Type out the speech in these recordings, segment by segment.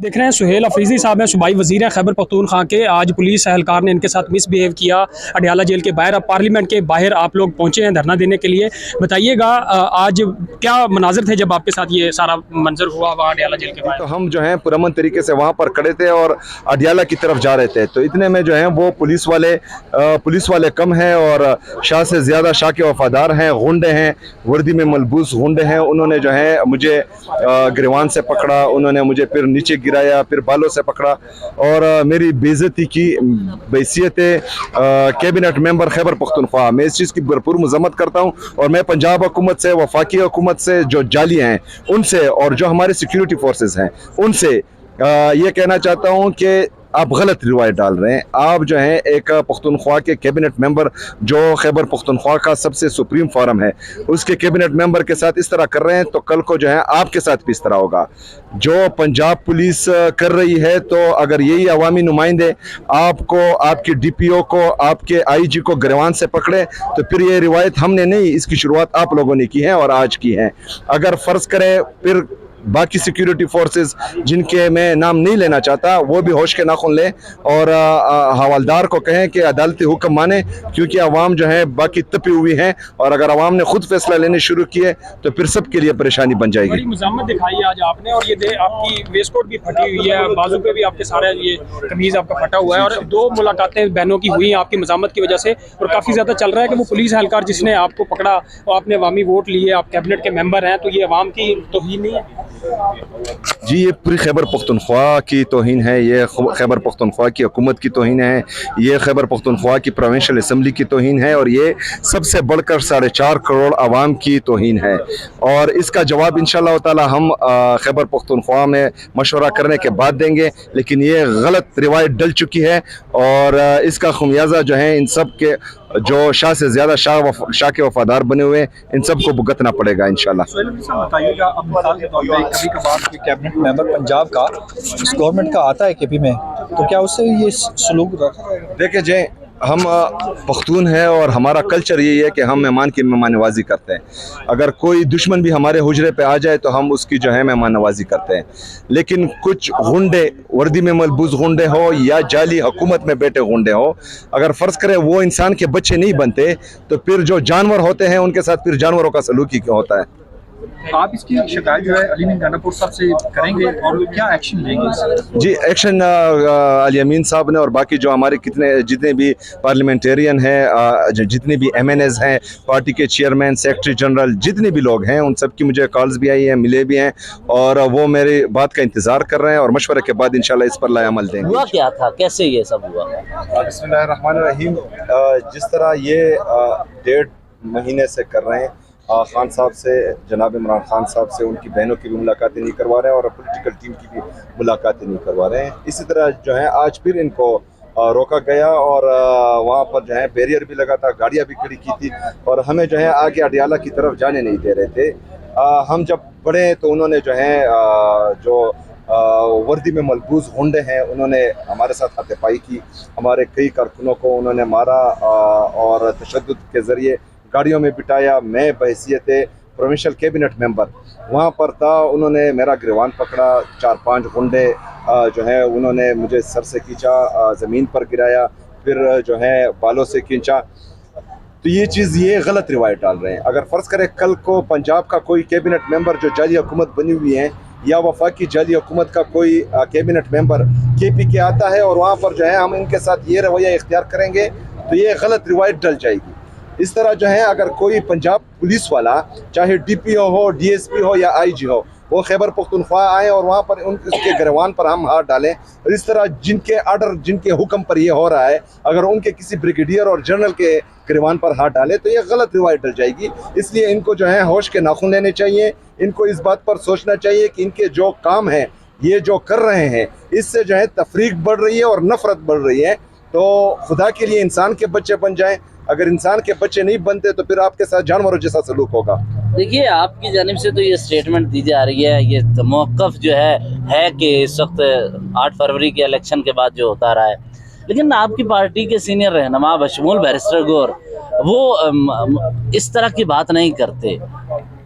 देख रहे हैं सुहेल अफरीज़ी साहब हैं, सूबाई वज़ीर हैं खैबर पख्तूनख्वा के। आज पुलिस एहलकार ने इनके साथ मिसबिहेव किया अडियाला जेल के बाहर। अब पार्लियामेंट के बाहर आप लोग पहुंचे हैं धरना देने के लिए। बताइएगा आज क्या मनाज़र थे जब आपके साथ ये सारा मंजर हुआ वहाँ अडियाला जेल के बाहर? तो हम जो हैं पुरअमन तरीके से वहाँ पर खड़े थे और अडियाला की तरफ जा रहे थे, तो इतने में जो है वो पुलिस वाले कम हैं और शाह से ज़्यादा शाह के वफादार हैं, गुंडे हैं, वर्दी में मलबूस गुंडे हैं। उन्होंने जो है मुझे गिरवान से पकड़ा, उन्होंने मुझे फिर नीचे गिराया, फिर बालों से पकड़ा और मेरी बेइज्जती की। बैसियत कैबिनेट मेंबर खैबर पख्तूनख्वा मैं इस चीज़ की भरपूर मजम्मत करता हूँ और मैं पंजाब हुकूमत से, वफाकी हुकूमत से जो जाली हैं उनसे और जो हमारे सिक्योरिटी फोर्सेस हैं उनसे ये कहना चाहता हूँ कि आप गलत रिवायत डाल रहे हैं। आप जो हैं एक पख्तूनख्वा के कैबिनेट मेंबर, जो खैबर पख्तूनख्वा का सबसे सुप्रीम फोरम है, उसके कैबिनेट मेंबर के साथ इस तरह कर रहे हैं तो कल को जो है आपके साथ भी इस तरह होगा। जो पंजाब पुलिस कर रही है, तो अगर यही अवामी नुमाइंदे आपको, आपके DPO को, आपके IG को गिरवान से पकड़े तो फिर ये रिवायत हमने नहीं, इसकी शुरुआत आप लोगों ने की है और आज की है। अगर फ़र्ज़ करें फिर बाकी सिक्योरिटी फोर्सेस जिनके मैं नाम नहीं लेना चाहता वो भी होश के नाखुन लें और हवालदार को कहें कि अदालती हुक्म माने, क्योंकि अवाम जो है बाकी तपी हुई हैं और अगर अवाम ने खुद फैसला लेने शुरू किए तो फिर सबके लिए परेशानी बन जाएगी। बड़ी मुज़म्मत दिखाई आज आपने और ये आपकी वेस्ट कोट भी फटी हुई है, बाजू पे भी आपके सारा ये कमीज़ आपका फटा हुआ है और 2 मुलाकातें बहनों की हुई हैं आपकी मुज़म्मत की वजह से और काफ़ी ज़्यादा चल रहा है कि वो पुलिस एहलकार जिसने आपको पकड़ा और आपने अवामी वोट लिए, आप कैबिनेट के मेंबर हैं, तो ये अवाम की तौहीन नहीं है? जी, ये पूरी खैबर पख्तूनख्वा की तौहीन है, ये खैबर पख्तूनख्वा की हुकूमत की तौहीन है, ये खैबर पख्तूनख्वा की प्रोविंशियल असम्बली की तौहीन है और ये सबसे बढ़कर 4.5 करोड़ आवाम की तौहीन है। और इसका जवाब इंशाअल्लाह ताला हम खैबर पख्तूनख्वा में मशवरा करने के बाद देंगे, लेकिन ये गलत रिवायत डल चुकी है और इसका खमियाजा जो है इन सब के जो शाह से ज़्यादा शाह के वफादार बने हुए इन सबको भुगतना पड़ेगा इंशाल्लाह। बताइएगा, अब मिसाल के तौर पे कभी कभार कोई कैबिनेट मेंबर पंजाब का इस गवर्नमेंट का आता है KP में, तो क्या उससे ये सलूक रखा? देखिए जी, हम पख्तून हैं और हमारा कल्चर यही है कि हम मेहमान की मेहमान नवाजी करते हैं। अगर कोई दुश्मन भी हमारे हुजरे पे आ जाए तो हम उसकी जो है मेहमान नवाजी करते हैं, लेकिन कुछ गुंडे, वर्दी में मलबूस गुंडे हो या जाली हुकूमत में बैठे गुंडे हो, अगर फ़र्ज़ करें वो इंसान के बच्चे नहीं बनते तो फिर जो जानवर होते हैं उनके साथ फिर जानवरों का सलूक ही होता है। आप इसकी शिकायत जो है अली अमीन दानापुर साहब से करेंगे और क्या एक्शन लेंगे? जी, एक्शन अली अमीन साहब ने और बाकी जो हमारे जितने भी पार्लियामेंटेरियन हैं, जितने भी MNAs हैं, पार्टी के चेयरमैन, सेक्रेटरी जनरल, जितने भी लोग हैं उन सब की मुझे कॉल्स भी आई हैं, मिले भी हैं और वो मेरी बात का इंतज़ार कर रहे हैं और मशवरे के बाद इंशाल्लाह इस पर लाए अमल देंगे। हुआ क्या था, कैसे ये सब हुआ? बिस्मिल्लाहिर्रहमानिर्रहीम। जिस तरह ये 1.5 महीने से कर रहे हैं, खान साहब से, जनाब इमरान खान साहब से, उनकी बहनों की भी मुलाकातें नहीं करवा रहे हैं और पॉलिटिकल टीम की भी मुलाकातें नहीं करवा रहे हैं। इसी तरह जो है आज फिर इनको रोका गया और वहाँ पर जो है बैरियर भी लगा था, गाड़ियाँ भी खड़ी की थी और हमें जो है आगे अडियाला की तरफ जाने नहीं दे रहे थे। हम जब बढ़े तो उन्होंने जो है जो वर्दी में मलबूस गुंडे हैं उन्होंने हमारे साथ हाथापाई की, हमारे कई कारकुनों को उन्होंने मारा और तशद्दुद के ज़रिए गाड़ियों में बिठाया। मैं बहैसियत प्रोविंशियल कैबिनेट मेंबर वहाँ पर था, उन्होंने मेरा गिरवान पकड़ा, 4-5 गुंडे जो है उन्होंने मुझे सर से खींचा, ज़मीन पर गिराया, फिर जो है बालों से खींचा। तो ये चीज़ ये गलत रिवायत डाल रहे हैं। अगर फ़र्ज़ करें कल को पंजाब का कोई कैबिनेट मेंबर जो जाली हुकूमत बनी हुई है या वफाकी जाली हुकूमत का कोई कैबिनेट मेंबर KP के आता है और वहाँ पर जो है हम इनके साथ ये रवैया इख्तियार करेंगे तो ये गलत रिवायत डल जाएगी। इस तरह जो है अगर कोई पंजाब पुलिस वाला, चाहे DPO हो, DSP हो या IG हो, वो खैबर पख्तूनख्वा आए और वहाँ पर उसके गिरवान पर हम हाथ डालें और इस तरह जिनके आर्डर, जिनके हुक्म पर ये हो रहा है, अगर उनके किसी ब्रिगेडियर और जनरल के गिरवान पर हाथ डालें तो ये गलत रिवायत डल जाएगी। इसलिए इनको जो है होश के नाखून लेने चाहिए, इनको इस बात पर सोचना चाहिए कि इनके जो काम हैं, ये जो कर रहे हैं, इससे जो है तफरीक बढ़ रही है और नफरत बढ़ रही है। तो खुदा के लिए इंसान के बच्चे बन जाएं, अगर इंसान के बच्चे नहीं बनते तो फिर आपके साथ जानवरों जैसा सलूक होगा। देखिए, आपकी जानिब से तो ये स्टेटमेंट दी जा रही है, ये मौक़िफ़ जो है कि इस वक्त 8 फरवरी के इलेक्शन के बाद जो होता रहा है, लेकिन आपकी पार्टी के सीनियर रहनुमा बशमूल बैरिस्टर गौर वो इस तरह की बात नहीं करते।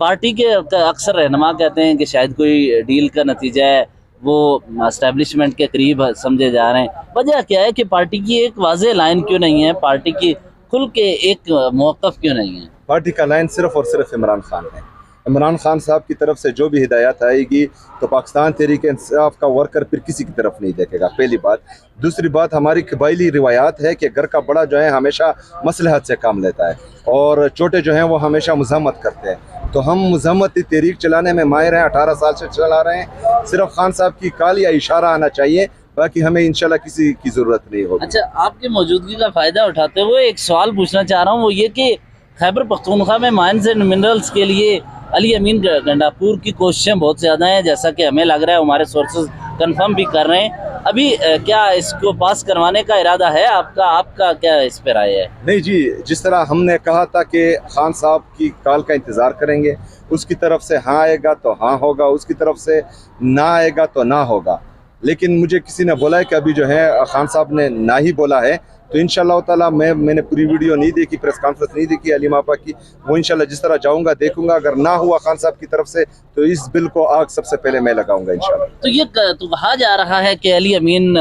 पार्टी के अक्सर रहनुमा कहते हैं कि शायद कोई डील का नतीजा है وہ اسٹیبلشمنٹ کے قریب سمجھے جا رہے ہیں. وجہ کیا ہے کہ پارٹی کی ایک واضح لائن کیوں نہیں ہے, پارٹی کی کھل کے ایک موقف کیوں نہیں ہے؟ پارٹی کا لائن صرف اور صرف عمران خان ہے. عمران خان صاحب کی طرف سے جو بھی ہدایات آئے گی تو پاکستان تحریک انصاف کا ورکر پھر کسی کی طرف نہیں دیکھے گا, پہلی بات. دوسری بات, ہماری قبائلی روایات ہے کہ گھر کا بڑا جو ہے ہمیشہ مصلحت سے کام لیتا ہے اور چھوٹے جو ہیں وہ ہمیشہ مزاحمت کرتے ہیں. تو ہم مزاحمتی تحریک چلانے میں ماہر ہیں, 18 سال سے چلا رہے ہیں. صرف خان صاحب کی کال یا اشارہ آنا چاہیے, باقی ہمیں انشاءاللہ کسی کی ضرورت نہیں ہوگی. اچھا, آپ کی موجودگی کا فائدہ اٹھاتے ہوئے ایک سوال پوچھنا چاہ رہا ہوں, وہ یہ کہ خیبر پختونخوا میں مائنز اینڈ منرلز کے لیے علی امین گنڈاپور کی کوششیں بہت زیادہ ہیں, جیسا کہ ہمیں لگ رہا ہے, ہمارے سورسز کنفرم بھی کر رہے ہیں. ابھی کیا اس کو پاس کروانے کا ارادہ ہے آپ کا کیا اس پہ رائے ہے؟ نہیں جی, جس طرح ہم نے کہا تھا کہ خان صاحب کی کال کا انتظار کریں گے, اس کی طرف سے ہاں آئے گا تو ہاں ہوگا, اس کی طرف سے نہ آئے گا تو نہ ہوگا. لیکن مجھے کسی نے بولا ہے کہ ابھی جو ہے خان صاحب نے نہ ہی بولا ہے, تو انشاءاللہ تعالیٰ میں نے پوری ویڈیو نہیں دیکھی, پریس کانفرنس نہیں دیکھی علیم آپا کی, وہ انشاءاللہ جس طرح جاؤں گا دیکھوں گا, اگر نہ ہوا خان صاحب کی طرف سے تو اس بل کو آگ سب سے پہلے میں لگاؤں گا انشاءاللہ. تو یہ تو کہا جا رہا ہے کہ علی امین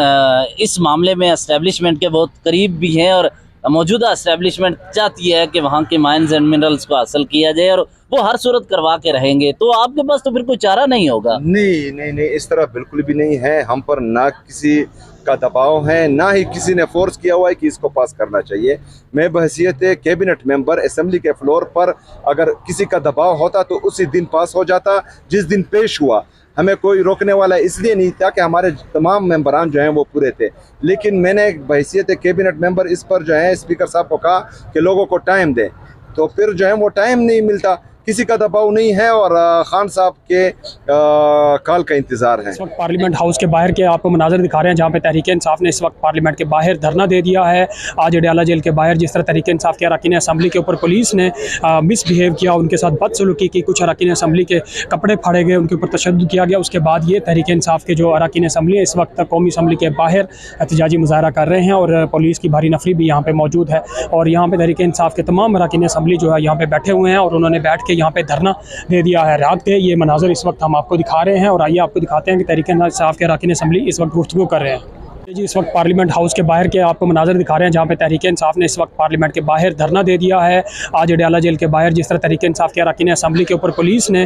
اس معاملے میں اسٹیبلشمنٹ کے بہت قریب بھی ہیں اور موجودہ اسٹیبلشمنٹ چاہتی ہے کہ وہاں کے مائنز اینڈ منرلز کو حاصل کیا جائے اور وہ ہر صورت کروا کے رہیں گے, تو آپ کے پاس تو پھر کوئی چارہ نہیں ہوگا. نہیں, اس طرح بالکل بھی نہیں ہے. ہم پر نہ کسی کا دباؤ ہے, نہ ہی کسی نے فورس کیا ہوا ہے کہ اس کو پاس کرنا چاہیے. میں بحیثیت کیبنٹ ممبر اسمبلی کے فلور پر اگر کسی کا دباؤ ہوتا تو اسی دن پاس ہو جاتا جس دن پیش ہوا. ہمیں کوئی روکنے والا اس لیے نہیں تھا کہ ہمارے تمام ممبران جو ہیں وہ پورے تھے, لیکن میں نے بحیثیت کیبنٹ ممبر اس پر جو ہے اسپیکر صاحب کو کہا کہ لوگوں کو ٹائم دیں, تو پھر جو ہے وہ ٹائم نہیں ملتا. کسی کا دباؤ نہیں ہے اور خان صاحب کے کال کا انتظار ہے. اس وقت پارلیمنٹ ہاؤس کے باہر کے آپ کو مناظر دکھا رہے ہیں جہاں پہ تحریک انصاف نے اس وقت پارلیمنٹ کے باہر دھرنا دے دیا ہے. آج اڈیالہ جیل کے باہر جس طرح تحریک انصاف کے اراکین اسمبلی کے اوپر پولیس نے مس بیہیو کیا, ان کے ساتھ بدسلوکی کی, کچھ اراکین اسمبلی کے کپڑے پھاڑے گئے, ان کے اوپر تشدد کیا گیا, اس کے بعد یہ تحریک انصاف کے جو اراکین اسمبلی ہے اس وقت قومی اسمبلی کے باہر احتجاجی مظاہرہ کر رہے ہیں اور پولیس کی بھاری نفری بھی یہاں پہ موجود ہے. اور یہاں پہ تحریک انصاف کے تمام اراکین اسمبلی جو ہے یہاں پہ بیٹھے ہوئے ہیں اور انہوں نے بیٹھ کے یہاں پہ دھرنا دے دیا ہے رات کے. یہ مناظر اس وقت ہم آپ کو دکھا رہے ہیں اور آئیے آپ کو دکھاتے ہیں کہ تحریک انصاف کے اراکین اسمبلی اس وقت گفتگو کر رہے ہیں. جی, اس وقت پارلیمنٹ ہاؤس کے باہر کے آپ کو مناظر دکھا رہے ہیں جہاں پہ تحریک انصاف نے اس وقت پارلیمنٹ کے باہر دھرنا دے دیا ہے. آج اڈیالہ جیل کے باہر جس طرح تحریک انصاف کے اراکین اسمبلی کے اوپر پولیس نے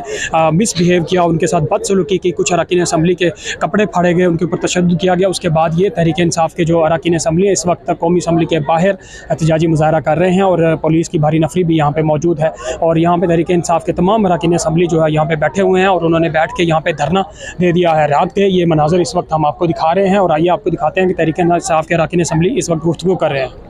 مس بیہیو کیا, ان کے ساتھ بدسلوکی کی, کچھ اراکین اسمبلی کے کپڑے پھاڑے گئے, ان کے اوپر تشدد کیا گیا, اس کے بعد یہ تحریک انصاف کے جو اراکین اسمبلی ہے اس وقت قومی اسمبلی کے باہر احتجاجی مظاہرہ کر رہے ہیں اور پولیس کی بھاری نفری بھی یہاں پہ موجود ہے. اور یہاں پہ تحریک انصاف کے تمام اراکین اسمبلی جو ہے یہاں پہ بیٹھے ہوئے ہیں اور انہوں نے بیٹھ کے یہاں پہ دھرنا دے دیا ہے رات کے. یہ مناظر اس وقت ہم آپ کو دکھا رہے ہیں اور آئیے آپ کو دکھاتے ہیں کہ تحریک انصاف کے اراکین اسمبلی اس وقت گفتگو کر رہے ہیں.